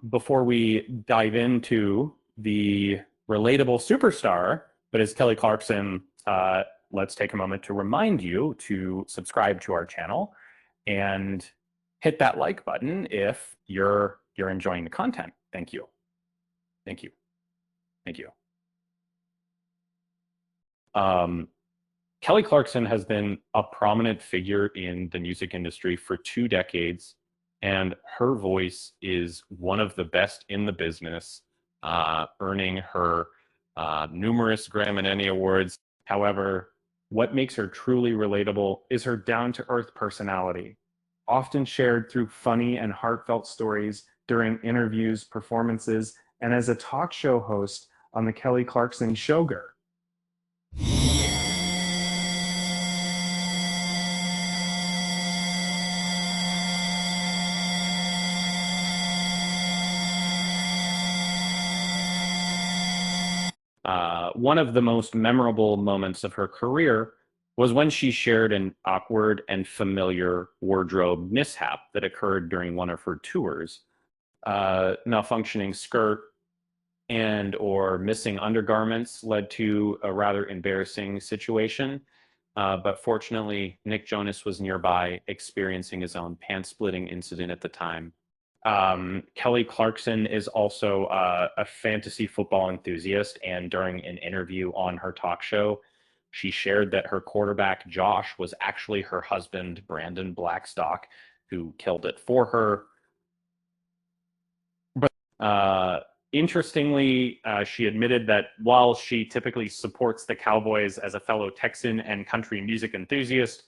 Before we dive into the relatable superstar that is Kelly Clarkson, let's take a moment to remind you to subscribe to our channel and hit that like button if you're enjoying the content. Thank you. Thank you. Thank you. Kelly Clarkson has been a prominent figure in the music industry for 2 decades, and her voice is one of the best in the business, earning her numerous Grammy and Emmy awards. However, what makes her truly relatable is her down-to-earth personality, often shared through funny and heartfelt stories during interviews, performances, and as a talk show host on the Kelly Clarkson Showger. One of the most memorable moments of her career was when she shared an awkward and familiar wardrobe mishap that occurred during one of her tours. Malfunctioning skirt and or missing undergarments led to a rather embarrassing situation. But fortunately, Nick Jonas was nearby, experiencing his own pants-splitting incident at the time. Kelly Clarkson is also a fantasy football enthusiast, and during an interview on her talk show, she shared that her quarterback, Josh, was actually her husband, Brandon Blackstock, who killed it for her. Interestingly, she admitted that while she typically supports the Cowboys as a fellow Texan and country music enthusiast,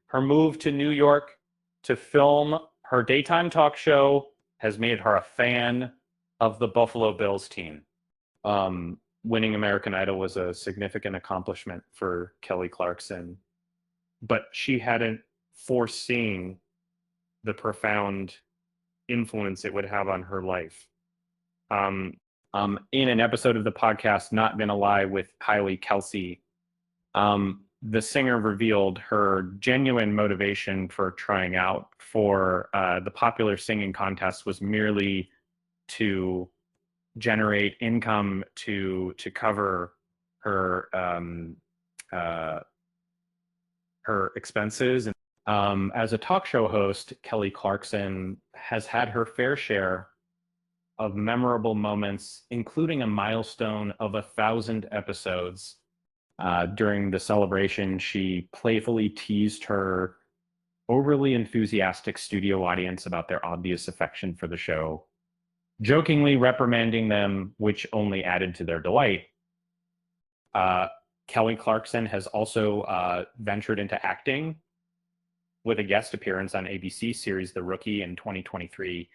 her move to New York to film her daytime talk show has made her a fan of the Buffalo Bills team. Winning American Idol was a significant accomplishment for Kelly Clarkson, but she hadn't foreseen the profound influence it would have on her life. In an episode of the podcast, Not Been a Lie with Kylie Kelsey, the singer revealed her genuine motivation for trying out for the popular singing contest was merely to generate income to cover her her expenses. As a talk show host, Kelly Clarkson has had her fair share of memorable moments, including a milestone of 1,000 episodes. During the celebration, she playfully teased her overly enthusiastic studio audience about their obvious affection for the show, jokingly reprimanding them, which only added to their delight. Kelly Clarkson has also ventured into acting with a guest appearance on ABC series The Rookie in 2023,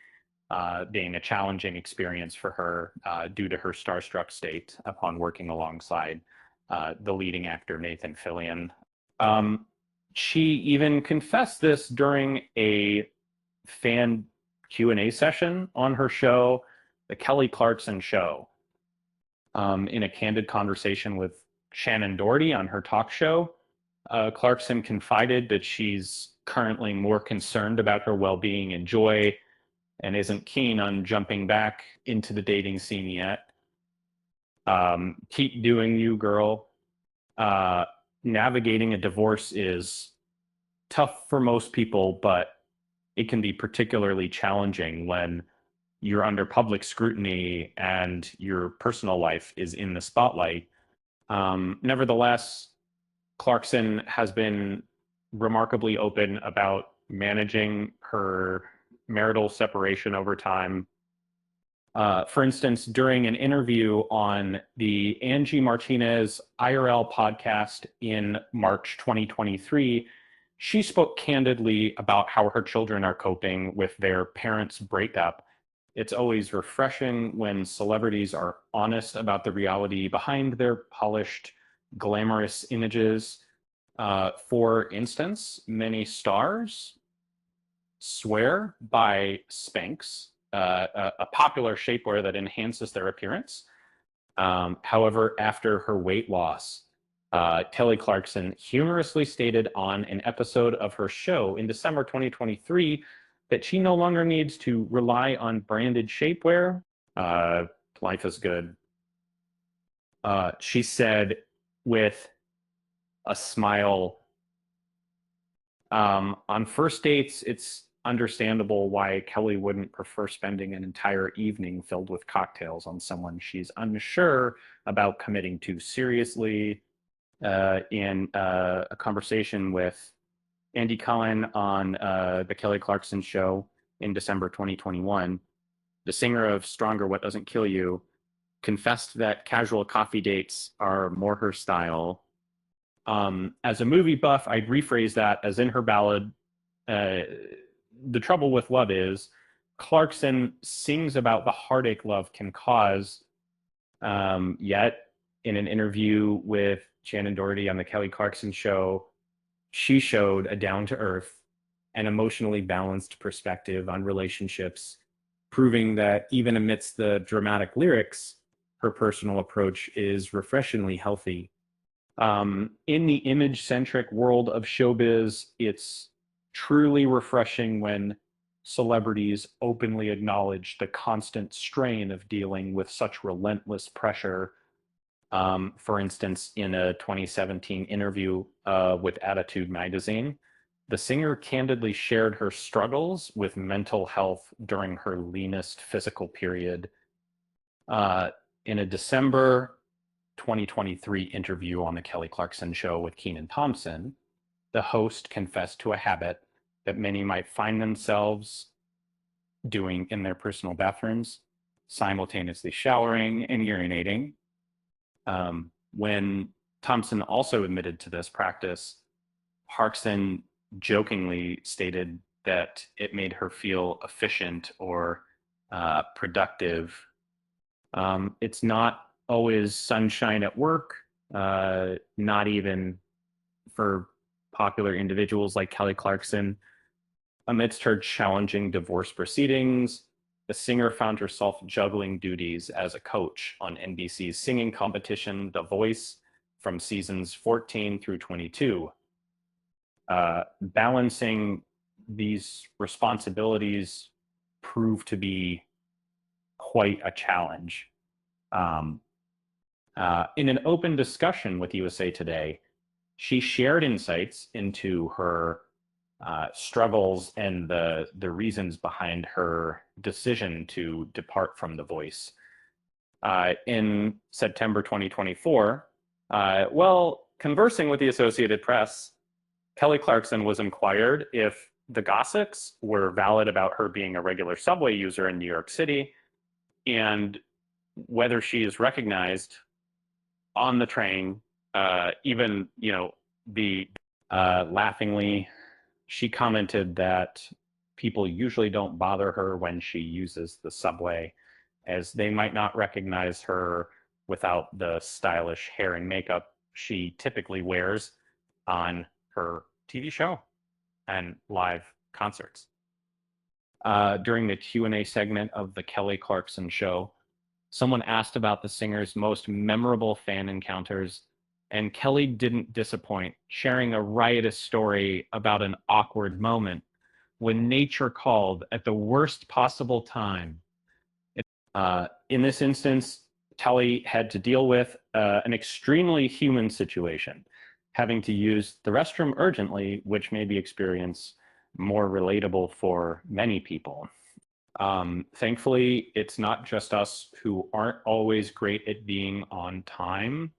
being a challenging experience for her due to her starstruck state upon working alongside the leading actor Nathan Fillion. She even confessed this during a fan Q&A session on her show, The Kelly Clarkson Show. In a candid conversation with Shannon Doherty on her talk show, Clarkson confided that she's currently more concerned about her well-being and joy and isn't keen on jumping back into the dating scene yet. Keep doing you, girl. Navigating a divorce is tough for most people, but it can be particularly challenging when you're under public scrutiny and your personal life is in the spotlight. Nevertheless, Clarkson has been remarkably open about managing her marital separation over time. For instance, during an interview on the Angie Martinez IRL podcast in March 2023, she spoke candidly about how her children are coping with their parents' breakup. It's always refreshing when celebrities are honest about the reality behind their polished, glamorous images. For instance, many stars swear by Spanx, a popular shapewear that enhances their appearance. However, after her weight loss, Kelly Clarkson humorously stated on an episode of her show in December 2023 that she no longer needs to rely on branded shapewear. Uh, Life is good. She said with a smile, on first dates, it's understandable why Kelly wouldn't prefer spending an entire evening filled with cocktails on someone she's unsure about committing to seriously. In a conversation with Andy Cohen on the Kelly Clarkson show in December 2021, the singer of Stronger What Doesn't Kill You confessed that casual coffee dates are more her style. As a movie buff, I'd rephrase that as in her ballad, uh, The Trouble with Love is Clarkson sings about the heartache love can cause, yet in an interview with Shannon Doherty on the Kelly Clarkson show, she showed a down to earth and emotionally balanced perspective on relationships, proving that even amidst the dramatic lyrics, her personal approach is refreshingly healthy. In the image centric world of showbiz, it's truly refreshing when celebrities openly acknowledge the constant strain of dealing with such relentless pressure. For instance, in a 2017 interview with Attitude magazine, the singer candidly shared her struggles with mental health during her leanest physical period. Uh, in a December 2023 interview on the Kelly Clarkson show with Kenan Thompson, the host confessed to a habit that many might find themselves doing in their personal bathrooms, simultaneously showering and urinating. When Thompson also admitted to this practice, Clarkson jokingly stated that it made her feel efficient or productive. It's not always sunshine at work, not even for popular individuals like Kelly Clarkson. Amidst her challenging divorce proceedings, the singer found herself juggling duties as a coach on NBC's singing competition, The Voice, from seasons 14 through 22. Balancing these responsibilities proved to be quite a challenge. Um, in an open discussion with USA Today, she shared insights into her struggles and the reasons behind her decision to depart from The Voice. In September 2024, conversing with the Associated Press, Kelly Clarkson was inquired if the gossips were valid about her being a regular subway user in New York City and whether she is recognized on the train, even, the laughingly, she commented that people usually don't bother her when she uses the subway, as they might not recognize her without the stylish hair and makeup she typically wears on her TV show and live concerts. During the Q&A segment of the Kelly Clarkson show, someone asked about the singer's most memorable fan encounters, and Kelly didn't disappoint, sharing a riotous story about an awkward moment when nature called at the worst possible time. In this instance, Kelly had to deal with an extremely human situation, having to use the restroom urgently, which made the experience more relatable for many people. Thankfully, it's not just us who aren't always great at being on time.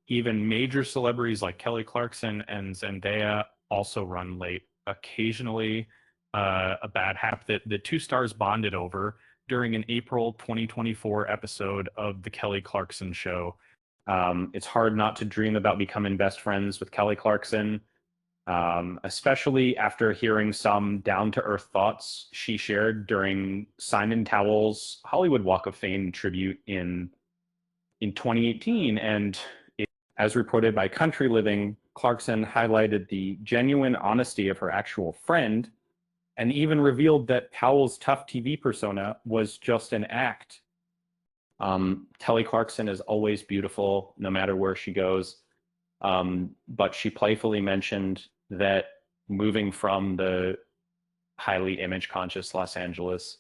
Even major celebrities like Kelly Clarkson and Zendaya also run late. Occasionally, a bad habit that the two stars bonded over during an April 2024 episode of The Kelly Clarkson Show. It's hard not to dream about becoming best friends with Kelly Clarkson, especially after hearing some down to earth thoughts she shared during Simon Cowell's Hollywood Walk of Fame tribute in 2018. And as reported by Country Living, Clarkson highlighted the genuine honesty of her actual friend and even revealed that Cowell's tough TV persona was just an act. Kelly Clarkson is always beautiful, no matter where she goes. But she playfully mentioned that moving from the highly image conscious Los Angeles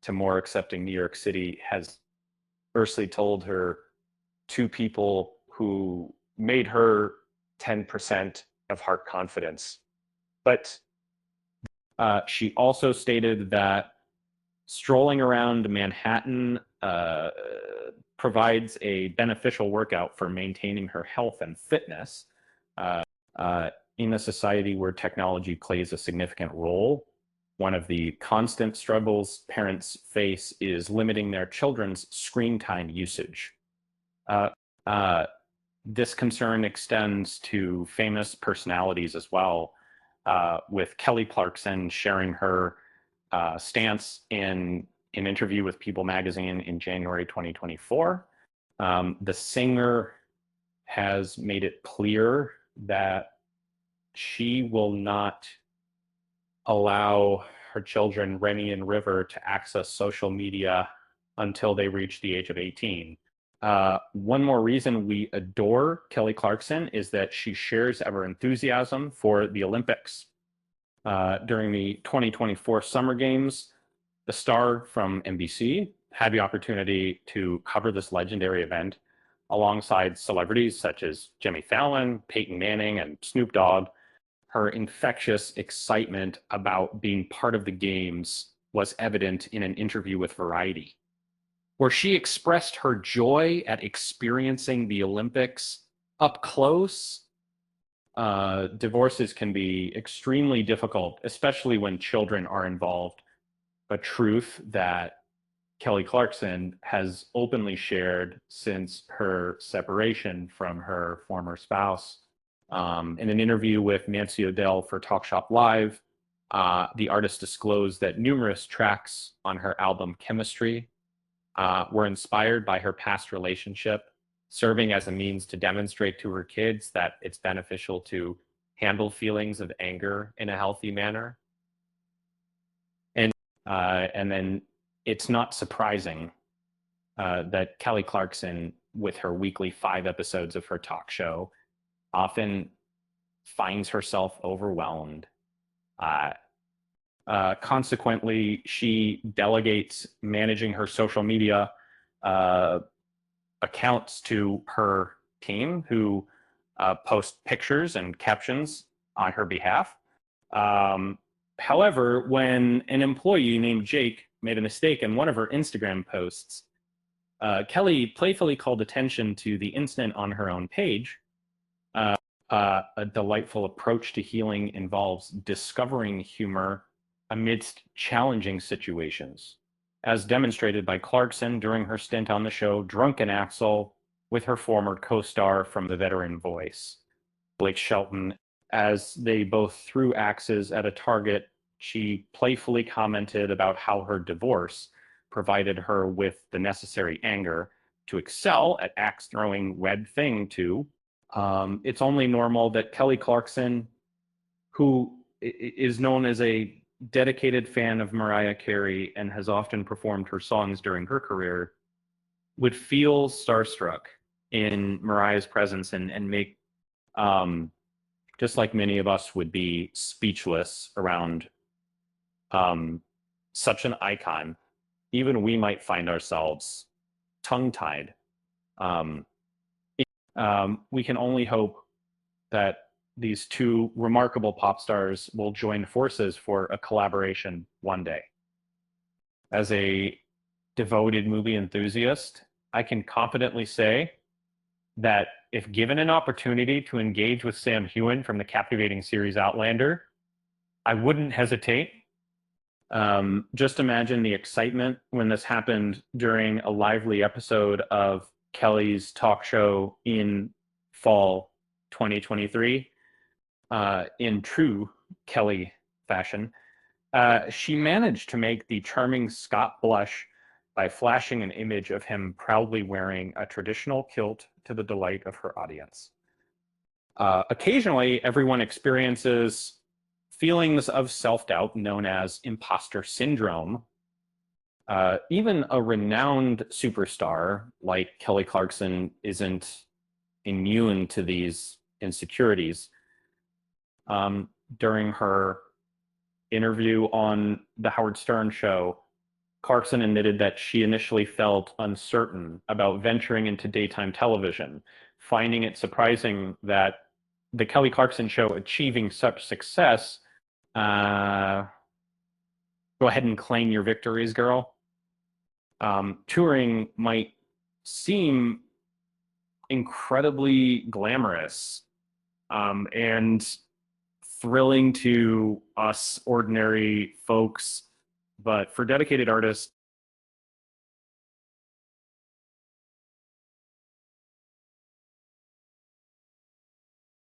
to more accepting New York City has firstly told her two people who made her 10% of heart confidence. But she also stated that strolling around Manhattan provides a beneficial workout for maintaining her health and fitness uh, in a society where technology plays a significant role. One of the constant struggles parents face is limiting their children's screen time usage. Uh, uh, this concern extends to famous personalities as well, with Kelly Clarkson sharing her stance in an interview with People magazine in January 2024. The singer has made it clear that she will not allow her children, Rennie and River, to access social media until they reach the age of 18. One more reason we adore Kelly Clarkson is that she shares our enthusiasm for the Olympics. During the 2024 Summer Games, the star from NBC had the opportunity to cover this legendary event alongside celebrities such as Jimmy Fallon, Peyton Manning, and Snoop Dogg. Her infectious excitement about being part of the games was evident in an interview with Variety, where she expressed her joy at experiencing the Olympics up close. Divorces can be extremely difficult, especially when children are involved. A truth that Kelly Clarkson has openly shared since her separation from her former spouse. In an interview with Nancy O'Dell for Talk Shop Live, the artist disclosed that numerous tracks on her album Chemistry were inspired by her past relationship, serving as a means to demonstrate to her kids that it's beneficial to handle feelings of anger in a healthy manner. And then it's not surprising that Kelly Clarkson, with her weekly 5 episodes of her talk show, often finds herself overwhelmed. Uh, Consequently, she delegates managing her social media accounts to her team, who post pictures and captions on her behalf. Um, However, when an employee named Jake made a mistake in one of her Instagram posts, Kelly playfully called attention to the incident on her own page. A delightful approach to healing involves discovering humor amidst challenging situations, as demonstrated by Clarkson during her stint on the show Drunken Axel with her former co-star from The Veteran Voice, Blake Shelton. As they both threw axes at a target, she playfully commented about how her divorce provided her with the necessary anger to excel at axe throwing Red Thing 2. It's only normal that Kelly Clarkson, who is known as a dedicated fan of Mariah Carey and has often performed her songs during her career, would feel starstruck in Mariah's presence and make, just like many of us would be speechless around such an icon. Even we might find ourselves tongue-tied. Um, we can only hope that these two remarkable pop stars will join forces for a collaboration one day. As a devoted movie enthusiast, I can confidently say that if given an opportunity to engage with Sam Heughan from the captivating series Outlander, I wouldn't hesitate. Just imagine the excitement when this happened during a lively episode of Kelly's talk show in fall 2023. In true Kelly fashion, she managed to make the charming Scott blush by flashing an image of him proudly wearing a traditional kilt to the delight of her audience. Occasionally, everyone experiences feelings of self-doubt known as imposter syndrome. Even a renowned superstar like Kelly Clarkson isn't immune to these insecurities. During her interview on the Howard Stern show, Clarkson admitted that she initially felt uncertain about venturing into daytime television, finding it surprising that the Kelly Clarkson show achieving such success. Uh, Go ahead and claim your victories, girl. Touring might seem incredibly glamorous and thrilling to us ordinary folks, but for dedicated artists,